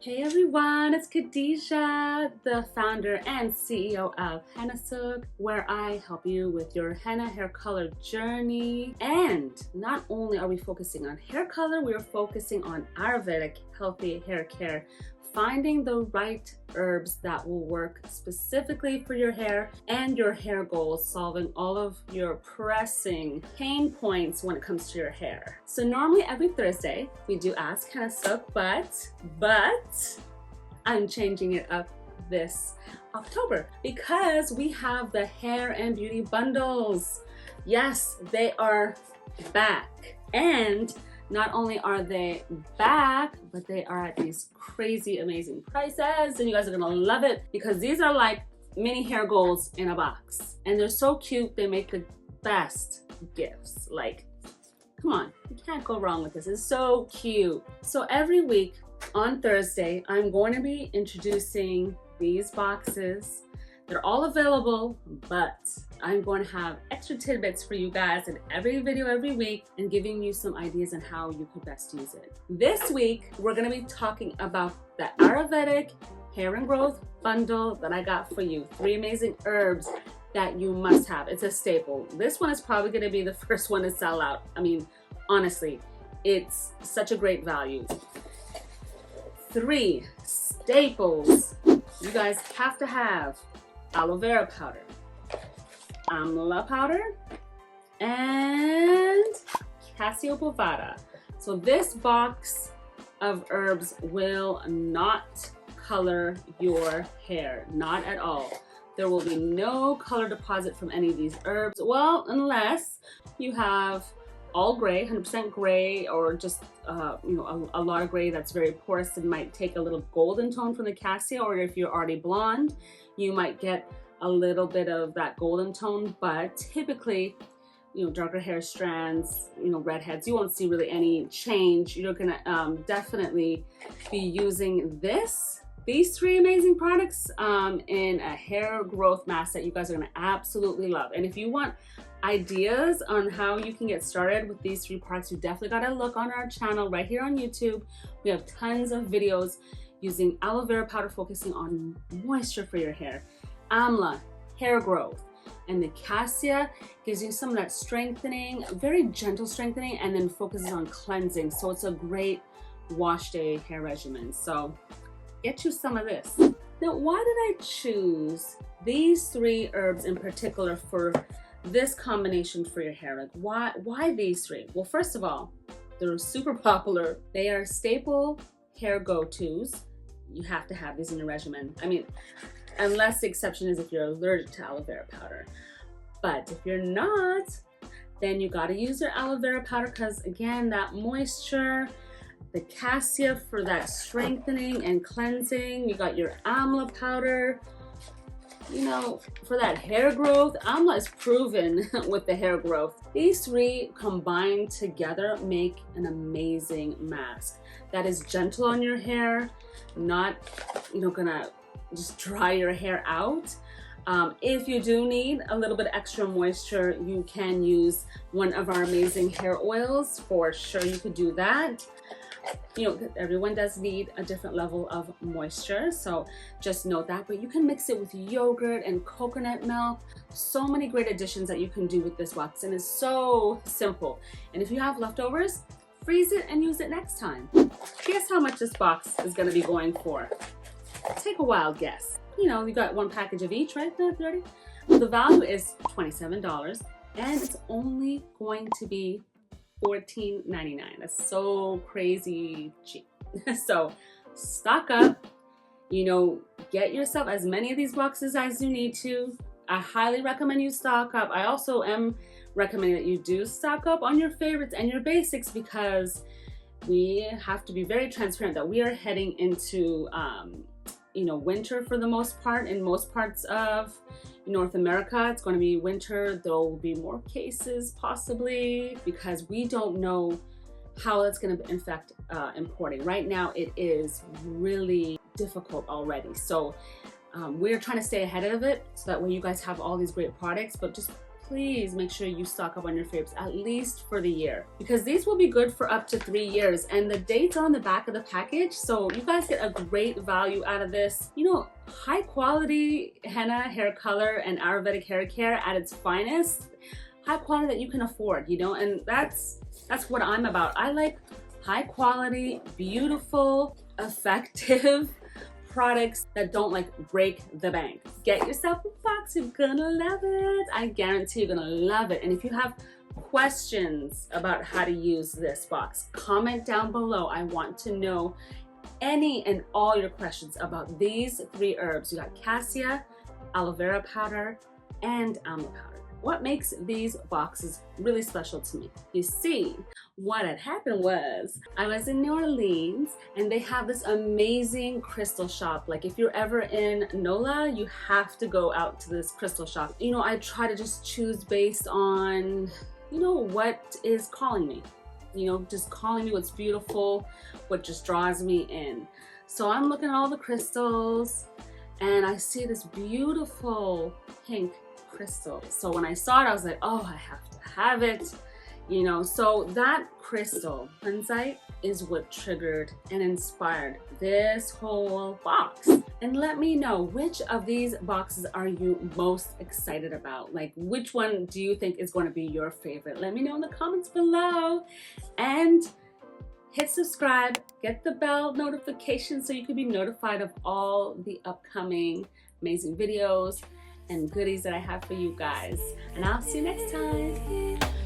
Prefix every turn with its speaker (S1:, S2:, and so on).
S1: Hey everyone, it's Khadijah, the founder and CEO of Hennasooq, where I help you with your henna hair color journey. And not only are we focusing on hair color, we are focusing on Ayurvedic healthy hair care, finding the right herbs that will work specifically for your hair and your hair goals, solving all of your pressing pain points when it comes to your hair. So normally every Thursday we do Ask Hennasooq, but I'm changing it up this October because we have the hair and beauty bundles. Yes, they are back, and not only are they back, but they are at these crazy amazing prices, and you guys are gonna love it because these are like mini hair goals in a box, and they're so cute. They make the best gifts. Like, come on, you can't go wrong with this. It's so cute. So every week on Thursday, I'm going to be introducing these boxes. They're all available, but I'm going to have extra tidbits for you guys in every video every week and giving you some ideas on how you could best use it. This week, we're going to be talking about the Ayurvedic hair and growth bundle that I got for you. 3 amazing herbs that you must have. It's a staple. This one is probably going to be the first one to sell out. I mean, honestly, it's such a great value. 3 staples you guys have to have: aloe vera powder, amla powder, and cassia bovata. So this box of herbs will not color your hair, not at all. There will be no color deposit from any of these herbs. Well, unless you have all gray, 100% gray, or just a lot of gray that's very porous and might take a little golden tone from the cassia, or if you're already blonde, you might get a little bit of that golden tone. But typically, darker hair strands, redheads, you won't see really any change. You're gonna definitely be using these 3 amazing products in a hair growth mask that you guys are gonna absolutely love. And if you want ideas on how you can get started with these 3 products, you definitely gotta look on our channel right here on YouTube. We have tons of videos using aloe vera powder focusing on moisture for your hair, amla, hair growth, and the cassia gives you some of that strengthening, very gentle strengthening, and then focuses on cleansing. So it's a great wash day hair regimen. So get you some of this. Now, why did I choose these 3 herbs in particular for this combination for your hair? Like, why these 3? Well, first of all, they're super popular. They are staple hair go-tos. You have to have these in your regimen. I mean, unless the exception is if you're allergic to aloe vera powder. But if you're not, then you gotta use your aloe vera powder because, again, that moisture, the cassia for that strengthening and cleansing. You got your amla powder, for that hair growth. Amla is proven with the hair growth. These 3 combined together make an amazing mask that is gentle on your hair, not, gonna just dry your hair out. If you do need a little bit extra moisture, you can use one of our amazing hair oils. For sure, you could do that. Everyone does need a different level of moisture, so just note that. But you can mix it with yogurt and coconut milk. So many great additions that you can do with this box, and it's so simple. And if you have leftovers, freeze it and use it next time. Guess how much this box is going to be going for? Take a wild guess. You got 1 package of each, right? 30. Well, the value is $27, and it's only going to be $14.99. That's so crazy cheap. So stock up, get yourself as many of these boxes as you need to. I highly recommend you stock up. I also am recommending that you do stock up on your favorites and your basics, because we have to be very transparent that we are heading into winter for the most part. In most parts of North America, it's going to be winter. There will be more cases possibly, because we don't know how that's going to affect importing. Right now, it is really difficult already. So we're trying to stay ahead of it so that way you guys have all these great products, but just please make sure you stock up on your faves at least for the year, because these will be good for up to 3 years, and the dates are on the back of the package, so you guys get a great value out of this. You know, high quality henna hair color and Ayurvedic hair care at its finest, high quality that you can afford, you know, and that's what I'm about. I like high quality, beautiful, effective products that don't like break the bank. Get yourself a box, you're gonna love it. I guarantee you're gonna love it. And if you have questions about how to use this box, comment down below. I want to know any and all your questions about these 3 herbs. You got cassia, aloe vera powder, and almond powder. What makes these boxes really special to me? You see, what had happened was I was in New Orleans and they have this amazing crystal shop. Like if you're ever in NOLA, you have to go out to this crystal shop. You know, I try to just choose based on, you know, what is calling me. You know, just calling me, what's beautiful, what just draws me in. So I'm looking at all the crystals and I see this beautiful pink crystal. So when I saw it, I was like, oh, I have to have it, you know. So that crystal insight is what triggered and inspired this whole box. And let me know, which of these boxes are you most excited about? Like, which one do you think is going to be your favorite? Let me know in the comments below, and hit subscribe, get the bell notification so you can be notified of all the upcoming amazing videos and goodies that I have for you guys. And I'll see you next time.